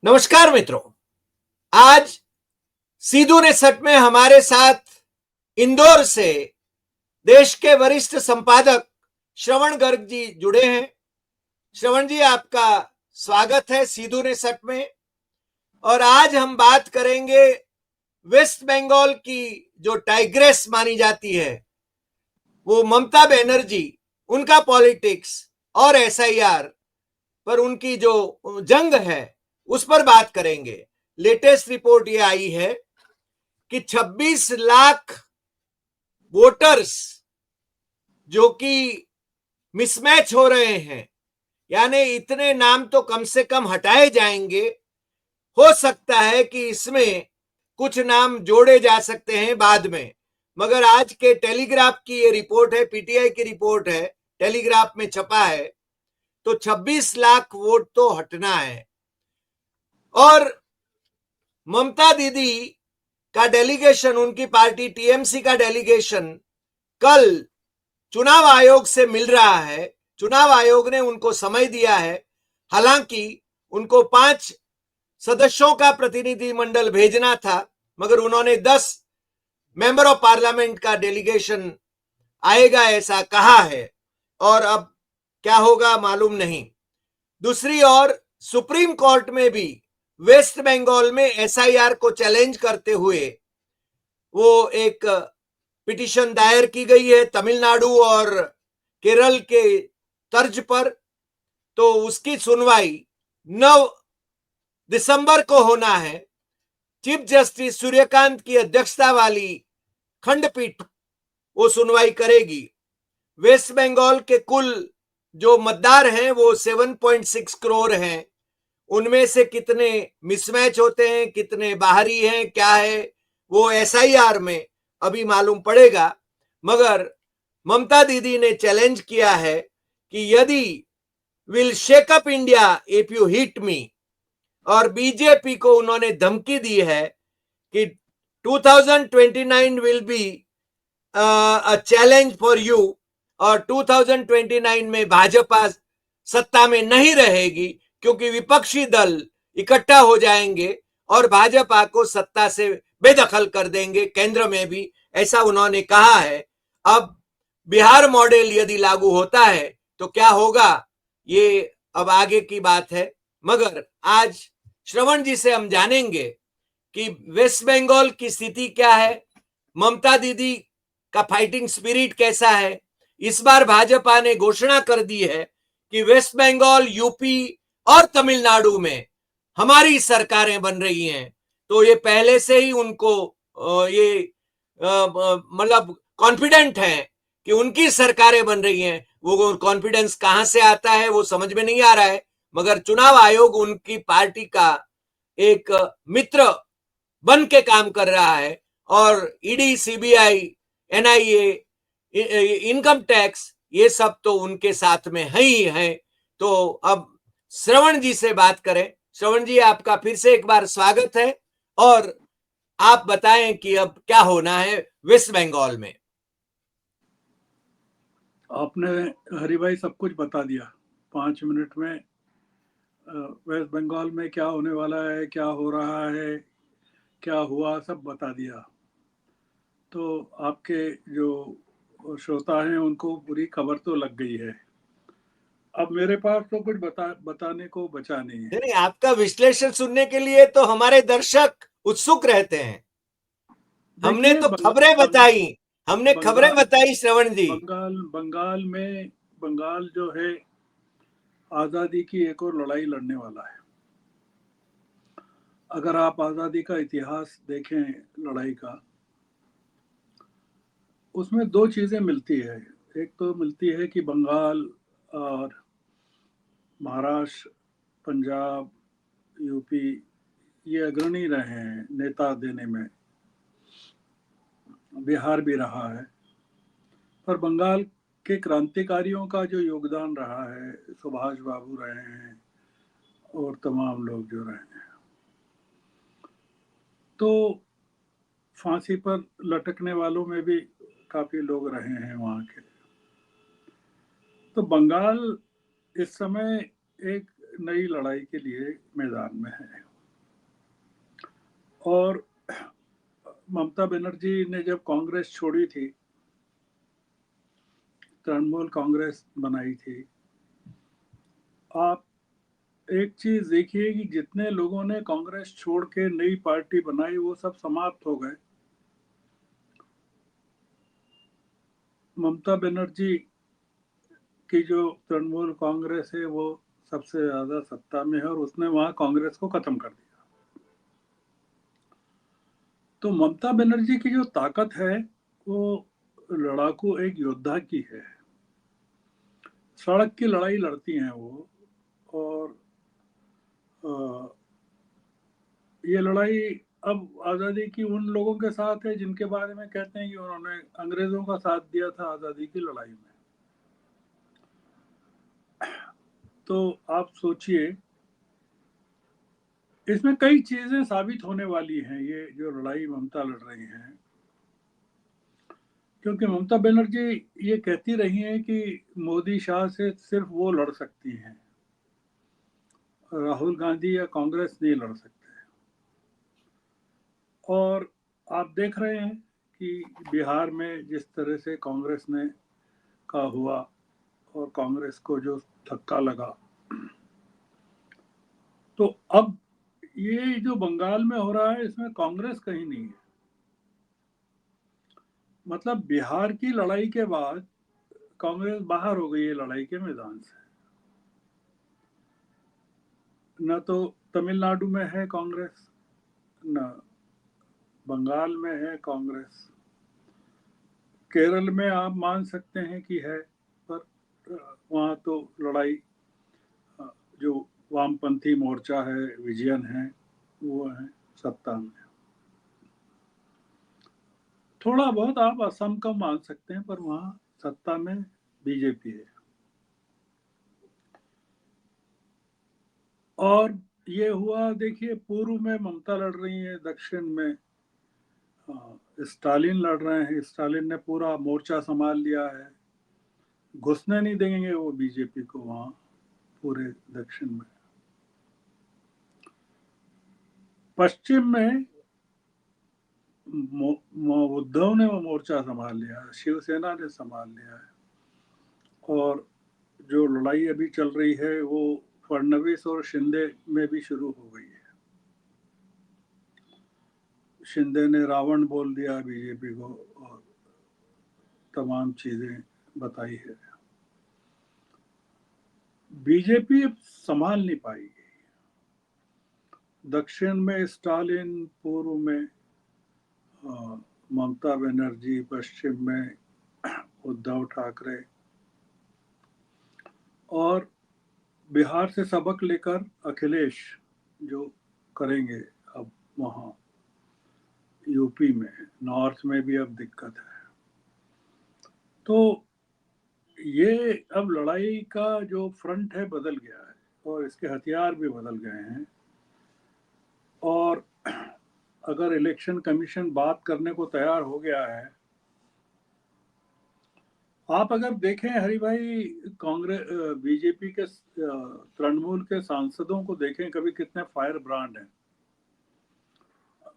नमस्कार मित्रों। आज सीधू ने सट में हमारे साथ इंदौर से देश के वरिष्ठ संपादक श्रवण गर्ग जी जुड़े हैं। श्रवण जी, आपका स्वागत है सीधू ने सट में। और आज हम बात करेंगे वेस्ट बंगाल की जो टाइग्रेस मानी जाती है, वो ममता बनर्जी, उनका पॉलिटिक्स और एसआईआर पर उनकी जो जंग है उस पर बात करेंगे। लेटेस्ट रिपोर्ट ये आई है कि 26 लाख वोटर्स जो कि मिसमैच हो रहे हैं, यानी इतने नाम तो कम से कम हटाए जाएंगे। हो सकता है कि इसमें कुछ नाम जोड़े जा सकते हैं बाद में, मगर आज के टेलीग्राफ की ये रिपोर्ट है, पीटीआई की रिपोर्ट है, टेलीग्राफ में छपा है, तो 26 लाख वोट तो हटना है। और ममता दीदी का डेलीगेशन, उनकी पार्टी टीएमसी का डेलीगेशन कल चुनाव आयोग से मिल रहा है। चुनाव आयोग ने उनको समय दिया है, हालांकि उनको 5 सदस्यों का प्रतिनिधिमंडल भेजना था, मगर उन्होंने 10 मेंबर ऑफ पार्लियामेंट का डेलीगेशन आएगा ऐसा कहा है, और अब क्या होगा मालूम नहीं। दूसरी ओर सुप्रीम कोर्ट में भी वेस्ट बंगाल में एसआईआर को चैलेंज करते हुए वो एक पिटीशन दायर की गई है तमिलनाडु और केरल के तर्ज पर। तो उसकी सुनवाई 9 दिसंबर को होना है। चीफ जस्टिस सूर्यकांत की अध्यक्षता वाली खंडपीठ वो सुनवाई करेगी। वेस्ट बंगाल के कुल जो मतदार हैं वो 7.6 करोड़ हैं। उनमें से कितने मिसमैच होते हैं, कितने बाहरी हैं, क्या है, वो एसआईआर में अभी मालूम पड़ेगा। मगर ममता दीदी ने चैलेंज किया है कि यदि will shake up India if you hit me, और बीजेपी को उन्होंने धमकी दी है कि 2029 will be a challenge for you, और 2029 में भाजपा सत्ता में नहीं रहेगी क्योंकि विपक्षी दल इकट्ठा हो जाएंगे और भाजपा को सत्ता से बेदखल कर देंगे, केंद्र में भी, ऐसा उन्होंने कहा है। अब बिहार मॉडल यदि लागू होता है तो क्या होगा, ये अब आगे की बात है। मगर आज श्रवण जी से हम जानेंगे कि वेस्ट बंगाल की स्थिति क्या है, ममता दीदी का फाइटिंग स्पिरिट कैसा है। इस बार भाजपा ने घोषणा कर दी है कि वेस्ट बंगाल, यूपी और तमिलनाडु में हमारी सरकारें बन रही हैं। तो ये पहले से ही उनको ये मतलब कॉन्फिडेंट है कि उनकी सरकारें बन रही हैं। वो कॉन्फिडेंस कहां से आता है वो समझ में नहीं आ रहा है, मगर चुनाव आयोग उनकी पार्टी का एक मित्र बन के काम कर रहा है, और ED, CBI, NIA, income tax, ये सब तो उनके साथ में है ही है। तो अब श्रवण जी से बात करें। श्रवण जी, आपका फिर से एक बार स्वागत है, और आप बताएं कि अब क्या होना है वेस्ट बंगाल में। आपने हरिभाई सब कुछ बता दिया 5 मिनट में। वेस्ट बंगाल में क्या होने वाला है, क्या हो रहा है, क्या हुआ, सब बता दिया। तो आपके जो श्रोता हैं उनको पूरी खबर तो लग गई है। अब मेरे पास तो कुछ बताने को बचा नहीं है। नहीं, आपका विश्लेषण सुनने के लिए तो हमारे दर्शक उत्सुक रहते हैं। हमने देखिए, तो खबरें बताई, हमने खबरें बंगाल बताई श्रवण जी। बंगाल में बंगाल जो है आज़ादी की एक और लड़ाई लड़ने वाला है। अगर आप आज़ादी का इतिहास देखें लड़ाई का, उसमें 2 चीज़ें मिलती है। एक तो मिलती है कि बंगाल और महाराष्ट्र, पंजाब, यूपी ये अग्रणी रहे हैं नेता देने में, बिहार भी रहा है। पर बंगाल के क्रांतिकारियों का जो योगदान रहा है, सुभाष बाबू रहे हैं और तमाम लोग जो रहे हैं, तो फांसी पर लटकने वालों में भी काफ़ी लोग रहे हैं वहाँ के। तो बंगाल इस समय एक नई लड़ाई के लिए मैदान में है। और ममता बनर्जी ने जब कांग्रेस छोड़ी थी, तृणमूल कांग्रेस बनाई थी, आप एक चीज देखिए कि जितने लोगों ने कांग्रेस छोड़ के नई पार्टी बनाई वो सब समाप्त हो गए। ममता बनर्जी की जो तृणमूल कांग्रेस है वो सबसे ज्यादा सत्ता में है और उसने वहां कांग्रेस को खत्म कर दिया। तो ममता बनर्जी की जो ताकत है वो लड़ाकू एक योद्धा की है। सड़क की लड़ाई लड़ती हैं वो, और ये लड़ाई अब आज़ादी की उन लोगों के साथ है जिनके बारे में कहते हैं कि उन्होंने अंग्रेजों का साथ दिया था आज़ादी की लड़ाई में। तो आप सोचिए, इसमें कई चीजें साबित होने वाली हैं ये जो लड़ाई ममता लड़ रही हैं, क्योंकि ममता बनर्जी ये कहती रही हैं कि मोदी शाह से सिर्फ वो लड़ सकती हैं, राहुल गांधी या कांग्रेस नहीं लड़ सकते। और आप देख रहे हैं कि बिहार में जिस तरह से कांग्रेस ने का हुआ और कांग्रेस को जो धक्का लगा, तो अब ये जो बंगाल में हो रहा है इसमें कांग्रेस कहीं नहीं है। मतलब बिहार की लड़ाई के बाद कांग्रेस बाहर हो गई है लड़ाई के मैदान से। न तो तमिलनाडु में है कांग्रेस, न बंगाल में है कांग्रेस। केरल में आप मान सकते हैं कि है, पर वहाँ तो लड़ाई जो वामपंथी मोर्चा है, विजयन है, वो है सत्ता में। थोड़ा बहुत आप असम का मान सकते हैं, पर वहाँ सत्ता में बीजेपी है। और ये हुआ, देखिए पूर्व में ममता लड़ रही है, दक्षिण में स्टालिन लड़ रहे हैं। स्टालिन ने पूरा मोर्चा संभाल लिया है, घुसने नहीं देंगे वो बीजेपी को वहाँ पूरे दक्षिण में। पश्चिम में उद्धव ने वो मोर्चा संभाल लिया है, शिवसेना ने संभाल लिया है। और जो लड़ाई अभी चल रही है वो फडणवीस और शिंदे में भी शुरू हो गई है। शिंदे ने रावण बोल दिया बीजेपी को और तमाम चीजें बताई है। बीजेपी संभाल नहीं पाएगी। दक्षिण में स्टालिन, पूर्व में ममता बनर्जी, पश्चिम में उद्धव ठाकरे, और बिहार से सबक लेकर अखिलेश जो करेंगे अब वहाँ यूपी में, नॉर्थ में भी अब दिक्कत है। तो ये अब लड़ाई का जो फ्रंट है बदल गया है और इसके हथियार भी बदल गए हैं। और अगर इलेक्शन कमीशन बात करने को तैयार हो गया है, आप अगर देखें हरि भाई, कांग्रेस बीजेपी के तृणमूल के सांसदों को देखें कभी, कितने फायर ब्रांड हैं।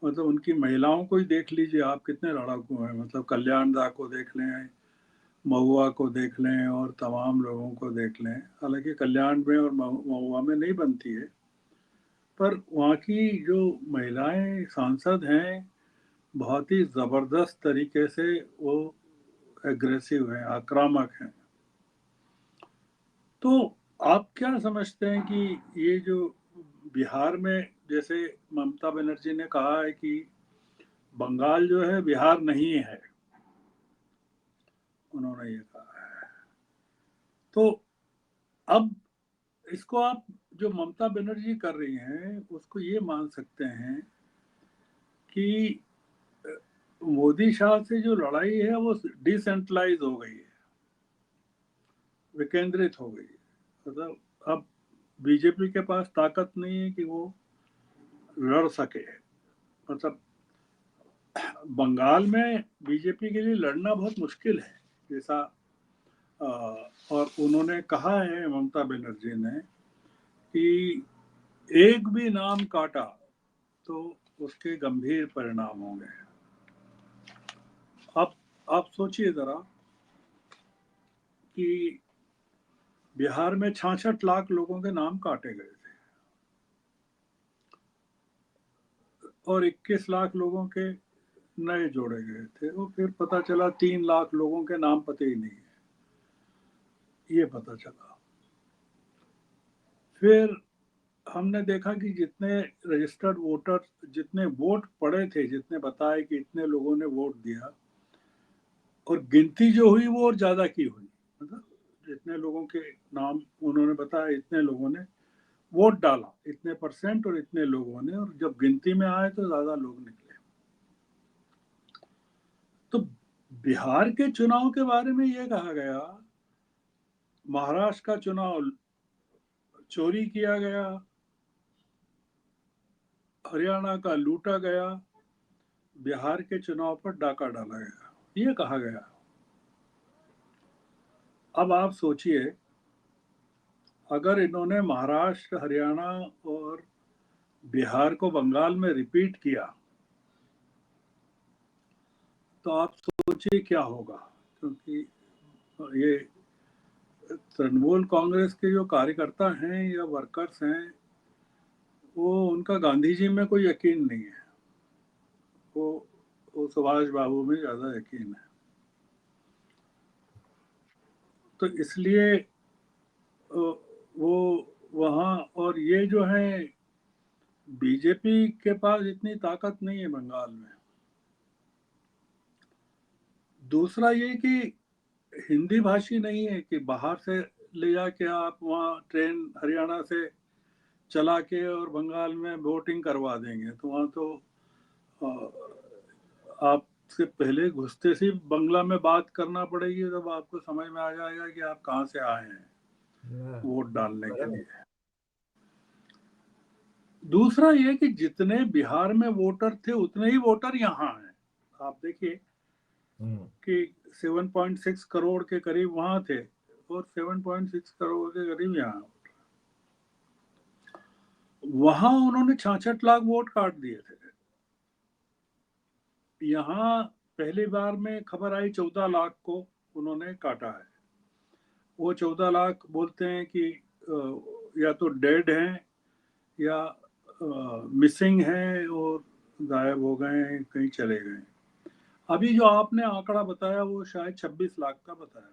मतलब उनकी महिलाओं को ही देख लीजिए आप, कितने लड़ाकू हैं। मतलब कल्याण दा को देख लें, महुआ को देख लें, और तमाम लोगों को देख लें। हालांकि कल्याण में और महुआ में नहीं बनती है, पर वहाँ की जो महिलाएं सांसद हैं बहुत ही जबरदस्त तरीके से वो एग्रेसिव हैं, आक्रामक हैं। तो आप क्या समझते हैं कि ये जो बिहार में, जैसे ममता बनर्जी ने कहा है कि बंगाल जो है बिहार नहीं है, उन्होंने ये कहा है, तो अब इसको आप जो ममता बनर्जी कर रही हैं उसको ये मान सकते हैं कि मोदी शाह से जो लड़ाई है वो डिसेंट्रलाइज हो गई है, विकेंद्रित हो गई है। मतलब अब बीजेपी के पास ताकत नहीं है कि वो लड़ सके। मतलब बंगाल में बीजेपी के लिए लड़ना बहुत मुश्किल है, जैसा और उन्होंने कहा है ममता बनर्जी ने कि एक भी नाम काटा तो उसके गंभीर परिणाम होंगे। आप सोचिए जरा कि बिहार में 66 लाख लोगों के नाम काटे गए थे और 21 लाख लोगों के नए जोड़े गए थे, और फिर पता चला 3 लाख लोगों के नाम पते ही नहीं है, ये पता चला। फिर हमने देखा कि जितने रजिस्टर्ड वोटर, जितने वोट पड़े थे, जितने बताए कि इतने लोगों ने वोट दिया, और गिनती जो हुई वो और ज्यादा की हुई। मतलब जितने लोगों के नाम उन्होंने बताया, इतने लोगों ने वोट डाला, इतने परसेंट और इतने लोगों ने, और जब गिनती में आए तो ज्यादा लोग निकले। तो बिहार के चुनाव के बारे में ये कहा गया, महाराष्ट्र का चुनाव चोरी किया गया, हरियाणा का लूटा गया, बिहार के चुनाव पर डाका डाला गया, ये कहा गया। अब आप सोचिए, अगर इन्होंने महाराष्ट्र, हरियाणा और बिहार को बंगाल में रिपीट किया तो आप सोचिए क्या होगा। क्योंकि ये तृणमूल कांग्रेस के जो कार्यकर्ता हैं या वर्कर्स हैं, वो उनका गांधी जी में कोई यकीन नहीं है, वो सुभाष बाबू में ज्यादा यकीन है। तो इसलिए वो वहाँ, और ये जो है बीजेपी के पास इतनी ताकत नहीं है बंगाल में। दूसरा ये कि हिंदी भाषी नहीं है कि बाहर से ले जाके आप वहाँ ट्रेन हरियाणा से चला के और बंगाल में वोटिंग करवा देंगे। तो वहाँ तो आपसे पहले घुसते से बंगला में बात करना पड़ेगी, तब आपको समझ में आ जाएगा कि आप कहाँ से आए हैं वोट डालने के लिए। दूसरा ये कि जितने बिहार में वोटर थे उतने ही वोटर यहाँ हैं। आप देखिए कि 7.6 करोड़ के करीब वहां थे और 7.6 करोड़ के करीब यहाँ। वहां उन्होंने 66 लाख वोट काट दिए थे। यहाँ पहली बार में खबर आई 14 लाख को उन्होंने काटा है। वो 14 लाख बोलते हैं कि या तो डेड हैं या मिसिंग हैं और गायब हो गए हैं, कहीं चले गए। अभी जो आपने आंकड़ा बताया वो शायद 26 लाख का बताया है,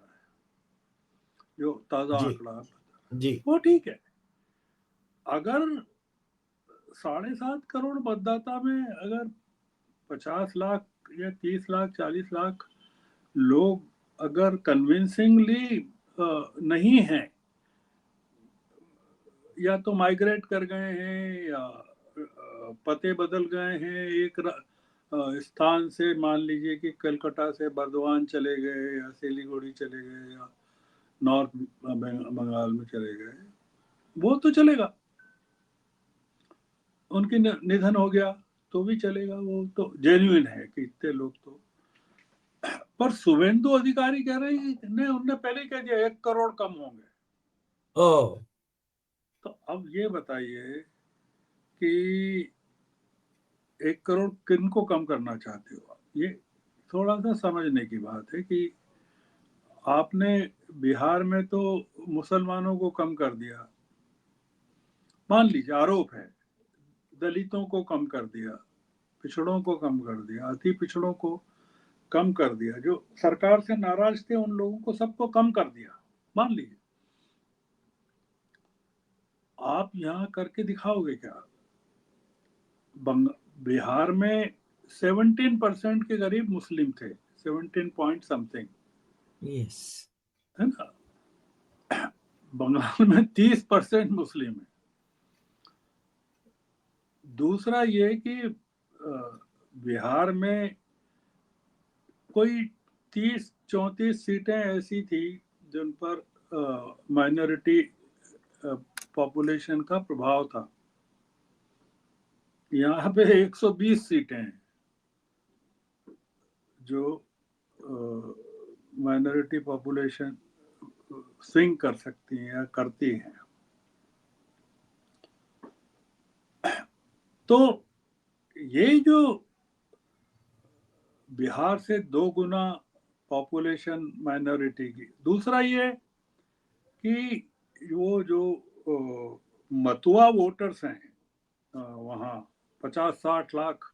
जो ताजा जी आंकड़ा जी। वो ठीक है। अगर 7.5 करोड़ मतदाता में अगर 50 लाख या 30 लाख 40 लाख लोग अगर कन्विंसिंगली नहीं हैं, या तो माइग्रेट कर गए हैं या पते बदल गए हैं एक स्थान से, मान लीजिए कि कलकत्ता से बर्दवान चले गए या सिलीगुड़ी चले गए या नॉर्थ बंगाल में चले गए, वो तो चलेगा। उनकी निधन हो गया तो भी चलेगा, वो तो जेन्युइन है कि इतने लोग तो। पर शुभेंदु अधिकारी कह रहे हैं, उनने पहले ही कह दिया 1 करोड़ कम होंगे। ओ तो अब ये बताइए कि 1 करोड़ किनको कम करना चाहते हो आप? ये थोड़ा सा समझने की बात है कि आपने बिहार में तो मुसलमानों को कम कर दिया, मान लीजिए आरोप है, दलितों को कम कर दिया, पिछड़ों को कम कर दिया, अति पिछड़ों को कम कर दिया, जो सरकार से नाराज थे उन लोगों को सबको कम कर दिया, मान लीजिए। आप यहाँ करके दिखाओगे क्या? बिहार में 17% के करीब मुस्लिम थे, 17 पॉइंट समथिंग, यस। है ना। बंगाल में 30% मुस्लिम है। दूसरा ये कि बिहार में कोई 30-34 सीटें ऐसी थी जिन पर माइनॉरिटी पॉपुलेशन का प्रभाव था। यहाँ पे 120 सीटें हैं जो माइनॉरिटी पॉपुलेशन स्विंग कर सकती हैं या करती हैं। तो ये जो बिहार से 2 गुना पॉपुलेशन माइनॉरिटी की, दूसरा ये कि वो जो मतुआ वोटर्स हैं वहाँ 50-60 लाख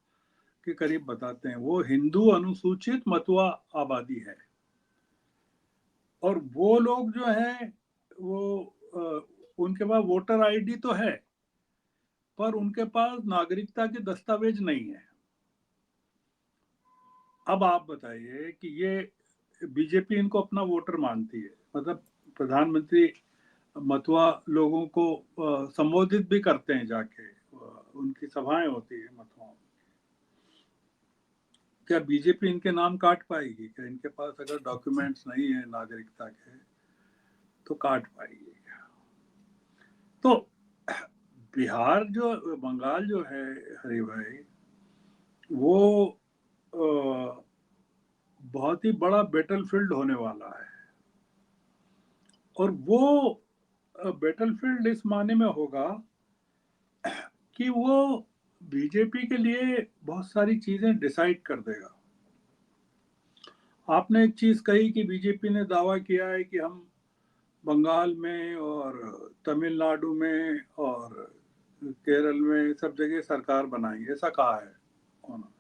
के करीब बताते हैं, वो हिंदू अनुसूचित मतुआ आबादी है। और वो लोग जो हैं वो उनके पास वोटर आईडी तो है, पर उनके पास नागरिकता के दस्तावेज नहीं है। अब आप बताइए कि ये बीजेपी इनको अपना वोटर मानती है, मतलब प्रधानमंत्री मतुआ लोगों को संबोधित भी करते हैं जाके, उनकी सभाएं होती है मतुआओं। क्या बीजेपी इनके नाम काट पाएगी? क्या इनके पास अगर डॉक्यूमेंट्स नहीं है नागरिकता के तो काट पाएगी क्या? तो बिहार जो, बंगाल जो है हरि भाई, वो बहुत ही बड़ा बैटलफील्ड होने वाला है। और वो बैटलफील्ड इस माने में होगा कि वो बीजेपी के लिए बहुत सारी चीजें डिसाइड कर देगा। आपने एक चीज कही कि बीजेपी ने दावा किया है कि हम बंगाल में और तमिलनाडु में और केरल में सब जगह सरकार बनाएंगे, ऐसा कहा है उन्होंने।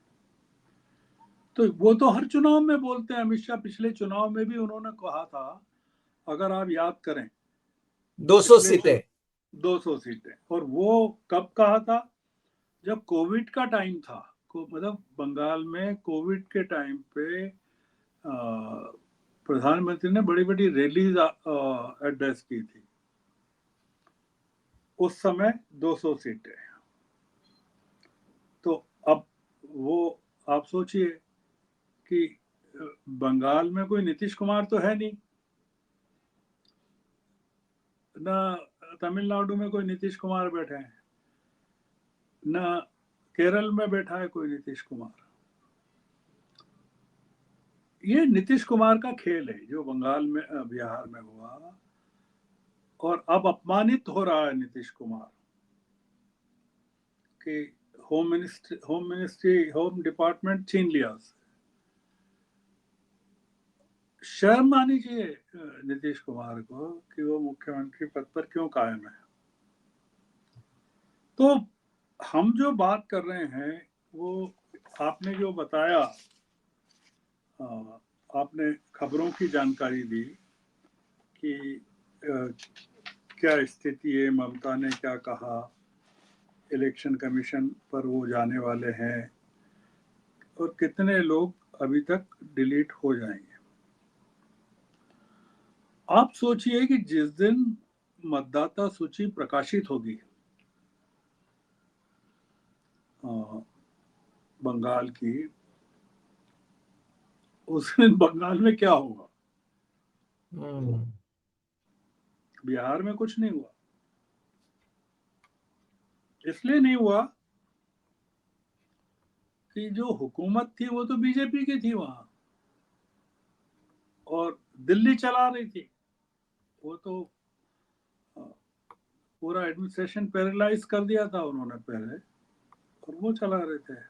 तो वो तो हर चुनाव में बोलते हैं। अमित शाह पिछले चुनाव में भी उन्होंने कहा था, अगर आप याद करें, 200 सीटें। 200 सीटें। और वो कब कहा था? जब कोविड का टाइम था, मतलब बंगाल में कोविड के टाइम पे प्रधानमंत्री ने बड़ी बड़ी रैलीज एड्रेस की थी। उस समय 200 सीटें। तो अब वो आप सोचिए कि बंगाल में कोई नीतीश कुमार तो है नहीं, ना तमिलनाडु में कोई नीतीश कुमार बैठे हैं, ना केरल में बैठा है कोई नीतीश कुमार। ये नीतीश कुमार का खेल है जो बंगाल में बिहार में हुआ। और अब अपमानित हो रहा है नीतीश कुमार कि होम डिपार्टमेंट छीन लिया उससे। शर्म आनी चाहिए नीतीश कुमार को कि वो मुख्यमंत्री पद पर क्यों कायम है। तो हम जो बात कर रहे हैं वो आपने जो बताया, आपने खबरों की जानकारी दी कि क्या स्थिति है, ममता ने क्या कहा, इलेक्शन कमीशन पर वो जाने वाले हैं और कितने लोग अभी तक डिलीट हो जाएंगे। आप सोचिए कि जिस दिन मतदाता सूची प्रकाशित होगी बंगाल की, उस दिन बंगाल में क्या होगा? बिहार में कुछ नहीं हुआ। इसलिए नहीं हुआ कि जो हुकूमत थी वो तो बीजेपी की थी वहां, और दिल्ली चला रही थी। वो तो पूरा एडमिनिस्ट्रेशन पैरालाइज कर दिया था उन्होंने पहले, और वो चला रहे थे।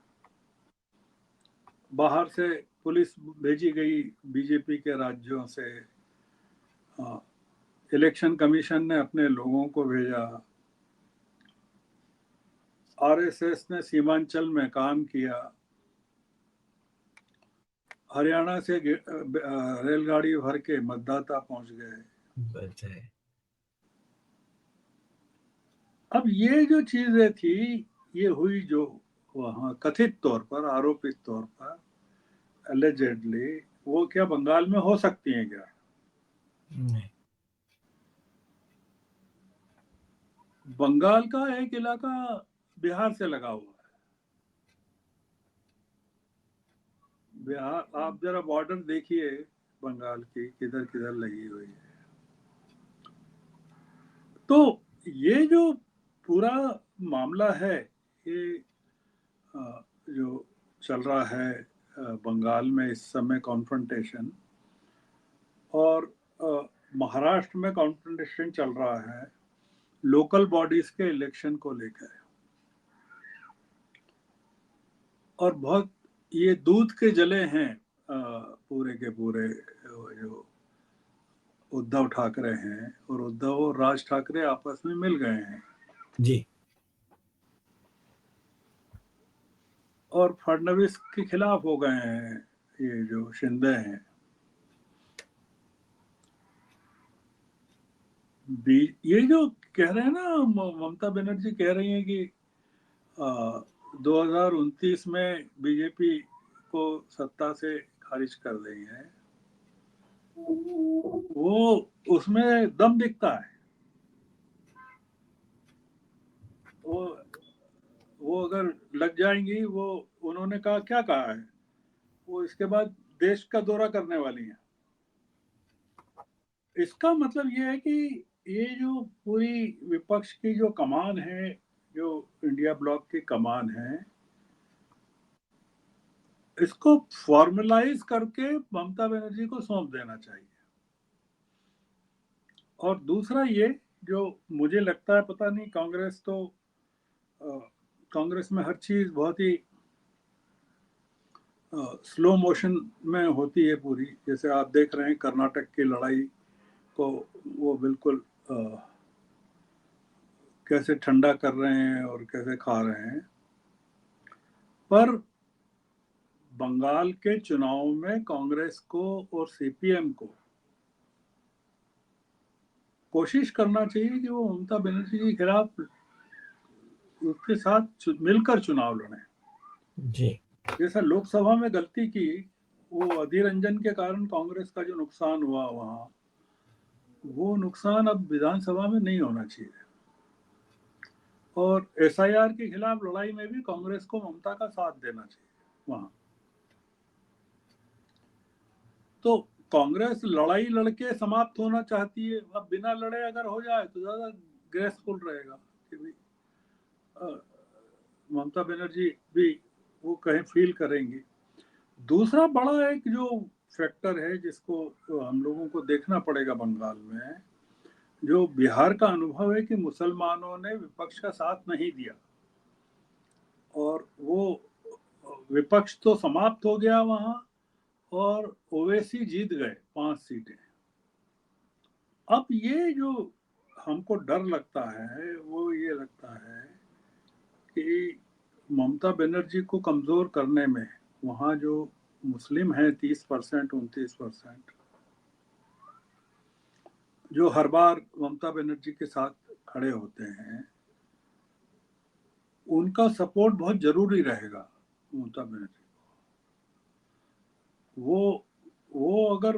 बाहर से पुलिस भेजी गई बीजेपी के राज्यों से, इलेक्शन कमीशन ने अपने लोगों को भेजा, आरएसएस ने सीमांचल में काम किया, हरियाणा से रेलगाड़ी भर के मतदाता पहुंच गए। अब ये जो चीजें थी, ये हुई जो वहां कथित तौर पर, आरोपित तौर पर, एलिजेडली, वो क्या बंगाल में हो सकती हैं क्या? नहीं। बंगाल का एक इलाका बिहार से लगा हुआ है। बिहार, आप जरा बॉर्डर देखिए बंगाल की, किधर किधर लगी हुई है। तो ये जो पूरा मामला है, ये जो चल रहा है बंगाल में इस समय कॉन्फ्रंटेशन, और महाराष्ट्र में कॉन्फ्रंटेशन चल रहा है लोकल बॉडीज के इलेक्शन को लेकर। और बहुत ये दूध के जले हैं पूरे के पूरे जो उद्धव ठाकरे हैं, और उद्धव और राज ठाकरे आपस में मिल गए हैं जी और फडणवीस के खिलाफ हो गए हैं ये जो शिंदे हैं। ये जो कह रहे हैं ना, ममता बनर्जी कह रही हैं कि 2029 में बीजेपी को सत्ता से खारिज कर देंगे, वो उसमें दम दिखता है। वो वो अगर लग जाएंगी, वो उन्होंने कहा, क्या कहा है, वो इसके बाद देश का दौरा करने वाली हैं। इसका मतलब ये है कि ये जो पूरी विपक्ष की जो कमान है, जो इंडिया ब्लॉक की कमान है, इसको फॉर्मलाइज करके ममता बनर्जी को सौंप देना चाहिए। और दूसरा ये जो मुझे लगता है, पता नहीं, कांग्रेस तो कांग्रेस में हर चीज बहुत ही स्लो मोशन में होती है पूरी। जैसे आप देख रहे हैं कर्नाटक की लड़ाई को वो बिल्कुल कैसे ठंडा कर रहे हैं और कैसे खा रहे हैं। पर बंगाल के चुनाव में कांग्रेस को और सीपीएम को कोशिश करना चाहिए कि वो ममता बनर्जी के खिलाफ उसके साथ मिलकर चुनाव लड़ें। जी जैसा लोकसभा में गलती की, वो अधीर रंजन के कारण कांग्रेस का जो नुकसान हुआ वहां, वो नुकसान अब विधानसभा में नहीं होना चाहिए। और एसआईआर के खिलाफ लड़ाई में भी कांग्रेस को ममता का साथ देना चाहिए वहां। तो कांग्रेस लड़ाई लड़के समाप्त होना चाहती है। अब बिना लड़े अगर हो जाए तो ज्यादा ग्रेसफुल रहेगा कि भाई ममता बनर्जी भी वो कहीं फील करेंगी। दूसरा बड़ा एक जो फैक्टर है जिसको हम लोगों को देखना पड़ेगा बंगाल में, जो बिहार का अनुभव है कि मुसलमानों ने विपक्ष का साथ नहीं दिया और वो विपक्ष तो समाप्त हो गया वहां, और ओवैसी जीत गए 5 सीटें। अब ये जो हमको डर लगता है, वो ये लगता है कि ममता बनर्जी को कमजोर करने में वहां जो मुस्लिम है 30%, 29%, जो हर बार ममता बनर्जी के साथ खड़े होते हैं, उनका सपोर्ट बहुत जरूरी रहेगा ममता बनर्जी को। वो अगर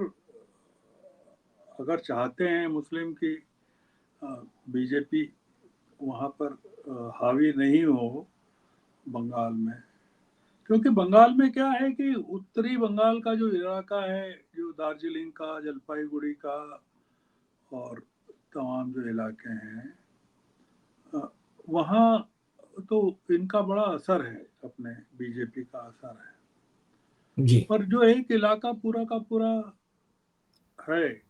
अगर चाहते हैं मुस्लिम की बीजेपी वहां पर हावी नहीं हो बंगाल में, क्योंकि बंगाल में क्या है कि उत्तरी बंगाल का जो इलाका है, जो दार्जिलिंग का, जलपाईगुड़ी का और तमाम जो इलाके हैं, वहाँ तो इनका बड़ा असर है, अपने बीजेपी का असर है। जी पर जो एक इलाका पूरा का पूरा है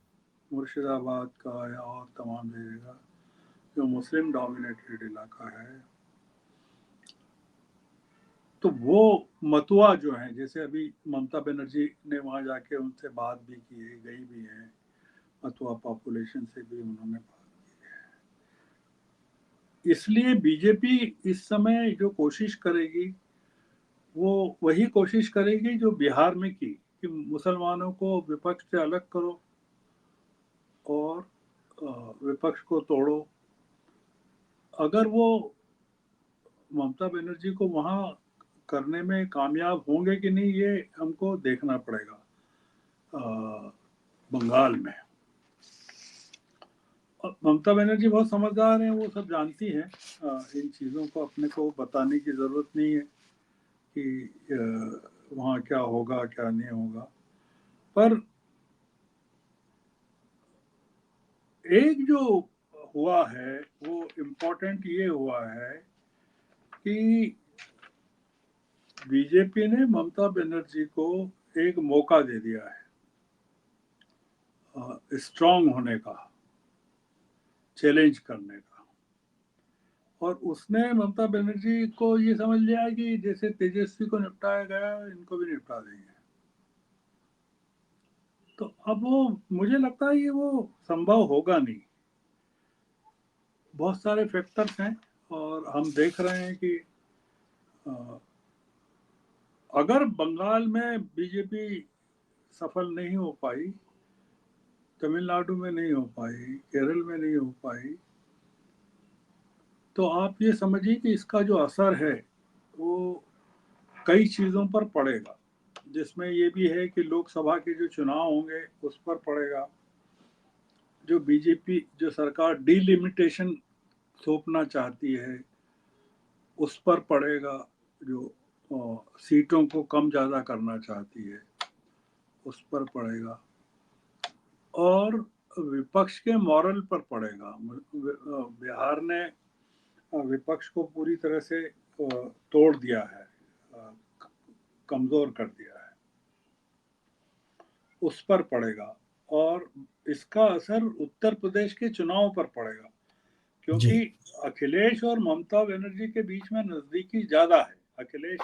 मुर्शिदाबाद का या और तमाम जगह, जो मुस्लिम डोमिनेटेड इलाका है, तो वो मतुआ जो है, जैसे अभी ममता बनर्जी ने वहां जाके उनसे बात भी की है, गई भी है, मतुआ पॉपुलेशन से भी उन्होंने बात की। इसलिए बीजेपी इस समय जो कोशिश करेगी, वो वही कोशिश करेगी जो बिहार में की, कि मुसलमानों को विपक्ष से अलग करो और विपक्ष को तोड़ो। अगर वो ममता बनर्जी को वहां करने में कामयाब होंगे कि नहीं, ये हमको देखना पड़ेगा बंगाल में। ममता बनर्जी बहुत समझदार हैं, वो सब जानती हैं। इन चीज़ों को अपने को बताने की ज़रूरत नहीं है कि वहाँ क्या होगा क्या नहीं होगा। पर एक जो हुआ है वो इम्पोर्टेंट ये हुआ है कि बीजेपी ने ममता बनर्जी को एक मौका दे दिया है स्ट्रांग होने का, चैलेंज करने का। और उसने ममता बनर्जी को ये समझ लिया कि जैसे तेजस्वी को निपटाया गया इनको भी निपटा देंगे। तो अब वो मुझे लगता है ये वो संभव होगा नहीं। बहुत सारे फैक्टर्स हैं और हम देख रहे हैं कि अगर बंगाल में बीजेपी सफल नहीं हो पाई, तमिलनाडु में नहीं हो पाई, केरल में नहीं हो पाई, तो आप ये समझिए कि इसका जो असर है वो कई चीज़ों पर पड़ेगा, जिसमें ये भी है कि लोकसभा के जो चुनाव होंगे उस पर पड़ेगा। जो बीजेपी जो सरकार डिलिमिटेशन थोपना चाहती है उस पर पड़ेगा। जो सीटों को कम ज़्यादा करना चाहती है उस पर पड़ेगा और विपक्ष के मॉरल पर पड़ेगा। बिहार ने विपक्ष को पूरी तरह से तोड़ दिया है, कमजोर कर दिया है, उस पर पड़ेगा। और इसका असर उत्तर प्रदेश के चुनाव पर पड़ेगा, क्योंकि जी अखिलेश और ममता बनर्जी के बीच में नजदीकी ज्यादा है। अखिलेश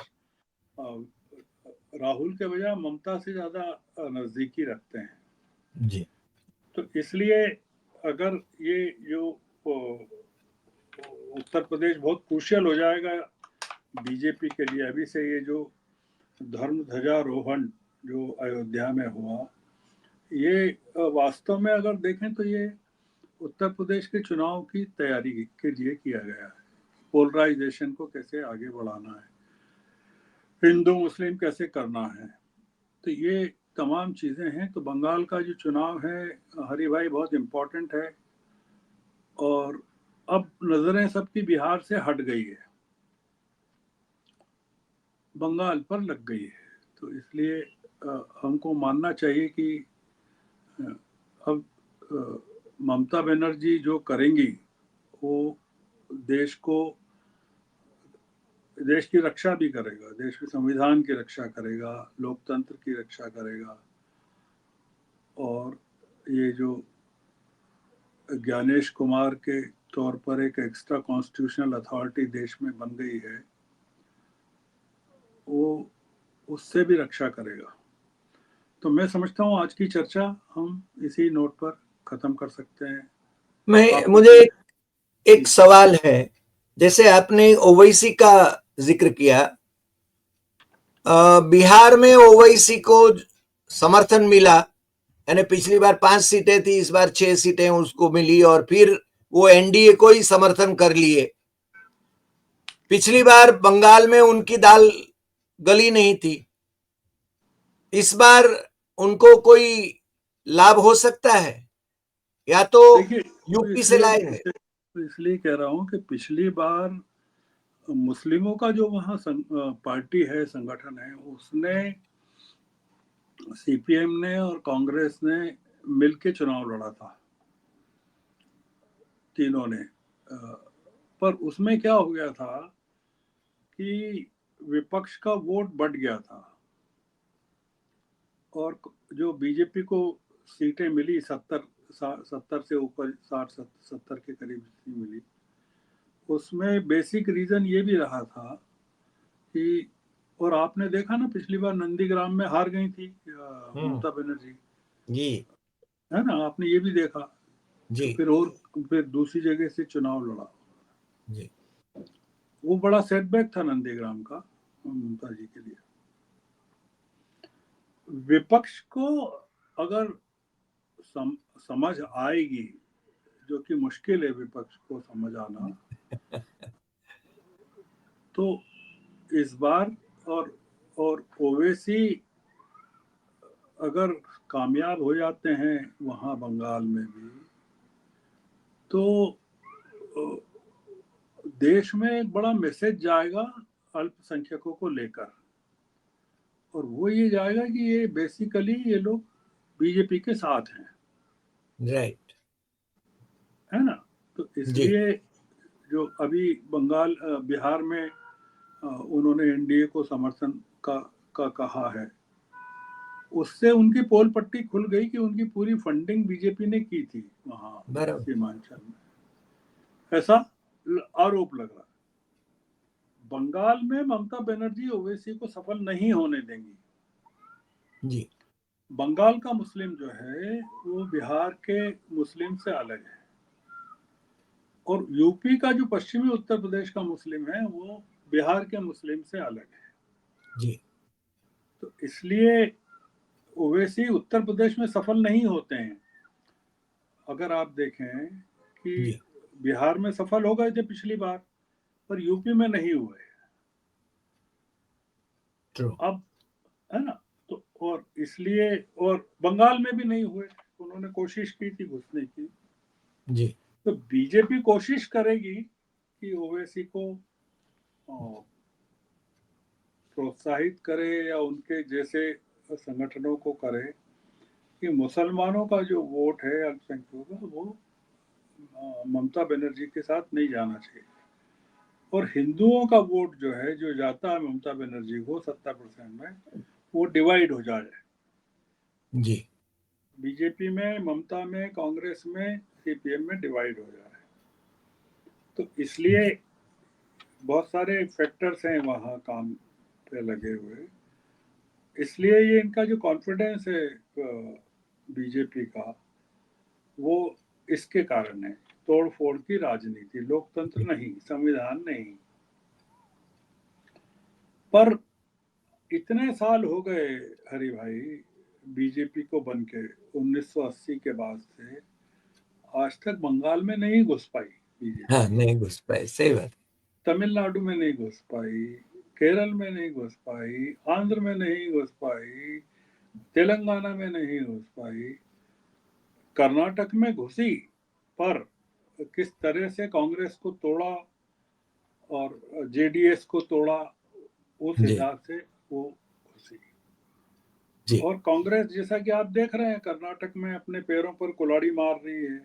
राहुल के बजाय ममता से ज्यादा नजदीकी रखते हैं। जी तो इसलिए अगर ये जो उत्तर प्रदेश बहुत क्रूशियल हो जाएगा बीजेपी के लिए। अभी से ये जो धर्म ध्वजारोहण जो अयोध्या में हुआ, ये वास्तव में अगर देखें तो ये उत्तर प्रदेश के चुनाव की तैयारी के लिए किया गया है। पोलराइजेशन को कैसे आगे बढ़ाना है, हिंदू मुस्लिम कैसे करना है, तो ये तमाम चीज़ें हैं। तो बंगाल का जो चुनाव है हरि भाई बहुत इम्पोर्टेंट है और अब नज़रें सबकी बिहार से हट गई है, बंगाल पर लग गई है। तो इसलिए हमको मानना चाहिए कि अब ममता बनर्जी जो करेंगी वो देश को, देश की रक्षा भी करेगा, देश के संविधान की रक्षा करेगा, लोकतंत्र की रक्षा करेगा। और ये जो ज्ञानेश कुमार के तौर पर एक एक्स्ट्रा कॉन्स्टिट्यूशनल अथॉरिटी देश में बन गई है, वो उससे भी रक्षा करेगा। तो मैं समझता हूँ आज की चर्चा हम इसी नोट पर खत्म कर सकते हैं। आपको मुझे कुछ एक सवाल है। जैसे आपने ओवैसी का जिक्र किया, बिहार में ओवैसी को समर्थन मिला, यानी पिछली बार 5 सीटें थी, इस बार 6 सीटें उसको मिली और फिर वो एनडीए को ही समर्थन कर लिए। पिछली बार बंगाल में उनकी दाल गली नहीं थी, इस बार उनको कोई लाभ हो सकता है या तो देखिए, यूपी से लाए। इसलिए कह रहा हूँ कि पिछली बार मुस्लिमों का जो वहाँ पार्टी है, संगठन है, उसने सीपीएम ने और कांग्रेस ने मिलके चुनाव लड़ा था, तीनों ने। पर उसमें क्या हो गया था कि विपक्ष का वोट बढ़ गया था और जो बीजेपी को सीटें मिली 70 से ऊपर, 60-70 के करीब मिली। उसमें बेसिक रीजन ये भी रहा था कि, और आपने देखा ना पिछली बार नंदीग्राम में हार गई थी ममता बनर्जी, जी है ना, आपने ये भी देखा। जी तो फिर दूसरी जगह से चुनाव लड़ा। जी वो बड़ा सेटबैक था नंदीग्राम का ममता जी के लिए। विपक्ष को अगर समझ आएगी, जो कि मुश्किल है विपक्ष को समझ आना, तो इस बार और ओवैसी अगर कामयाब हो जाते हैं वहाँ बंगाल में भी, तो देश में एक बड़ा मैसेज जाएगा अल्पसंख्यकों को लेकर, और वो ये जाएगा कि ये बेसिकली ये लोग बीजेपी के साथ हैं, राइट है ना। तो जी इसलिए जो अभी बिहार में उन्होंने एनडीए को समर्थन का कहा है, उससे उनकी पोल पट्टी खुल गई कि उनकी पूरी फंडिंग बीजेपी ने की थी वहाँ बराबर। सीमांचल में, ऐसा आरोप लग रहा है। बंगाल में ममता बनर्जी ओवैसी को सफल नहीं होने देंगी जी। बंगाल का मुस्लिम जो है वो बिहार के मुस्लिम से अलग है, और यूपी का जो पश्चिमी उत्तर प्रदेश का मुस्लिम है वो बिहार के मुस्लिम से अलग है। जी। तो इसलिए ओवैसी उत्तर प्रदेश में सफल नहीं होते हैं। अगर आप देखें कि जी। बिहार में सफल हो गए थे पिछली बार, पर यूपी में नहीं हुए ट्रू। अब, है ना। तो और इसलिए, और बंगाल में भी नहीं हुए, उन्होंने कोशिश की थी घुसने की। जी। तो बीजेपी कोशिश करेगी कि ओवैसी को प्रोत्साहित करे या उनके जैसे संगठनों को करे कि मुसलमानों का जो वोट है अल्पसंख्यकों का, वो ममता बनर्जी के साथ नहीं जाना चाहिए, और हिंदुओं का वोट जो है जो जाता है ममता बनर्जी को 70% में, वो डिवाइड हो जाए। जी। बीजेपी में, ममता में, कांग्रेस में, सीपीएम में डिवाइड हो जाए। तो इसलिए बहुत सारे फैक्टर्स हैं वहाँ काम पे लगे हुए, इसलिए ये इनका जो कॉन्फिडेंस है बीजेपी का, वो इसके कारण है। तोड़ फोड़ की राजनीति, लोकतंत्र नहीं, संविधान नहीं। पर इतने साल हो गए हरि भाई बीजेपी को बन के, 1980 के बाद से आज तक बंगाल में नहीं घुस पाई बीजेपी, हाँ, नहीं घुस पाए, सही बात। तमिलनाडु में नहीं घुस पाई, केरल में नहीं घुस पाई, आंध्र में नहीं घुस पाई, तेलंगाना में नहीं घुस पाई, कर्नाटक में घुसी, पर किस तरह से कांग्रेस को तोड़ा और जेडीएस को तोड़ा, उस जी। हिसाब से वो घुसी। जी। और कांग्रेस, जैसा कि आप देख रहे हैं, कर्नाटक में अपने पैरों पर कुल्हाड़ी मार रही है।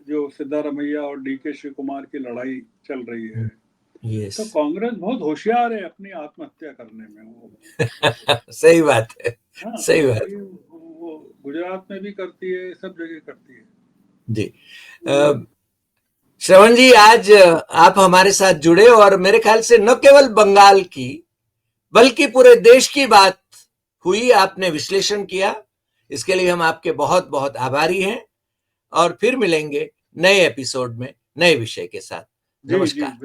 जो सिद्धारमैया और डीके शिव कुमार की लड़ाई चल रही है, यस। तो कांग्रेस बहुत होशियार है अपनी आत्महत्या करने में। वो सही बात है। हाँ, सही बात। वो गुजरात में भी करती है, सब जगह करती है। जी। श्रवण जी, आज आप हमारे साथ जुड़े और मेरे ख्याल से न केवल बंगाल की बल्कि पूरे देश की बात हुई, आपने विश्लेषण किया, इसके लिए हम आपके बहुत बहुत आभारी हैं। और फिर मिलेंगे नए एपिसोड में नए विषय के साथ। जी जी। नमस्कार।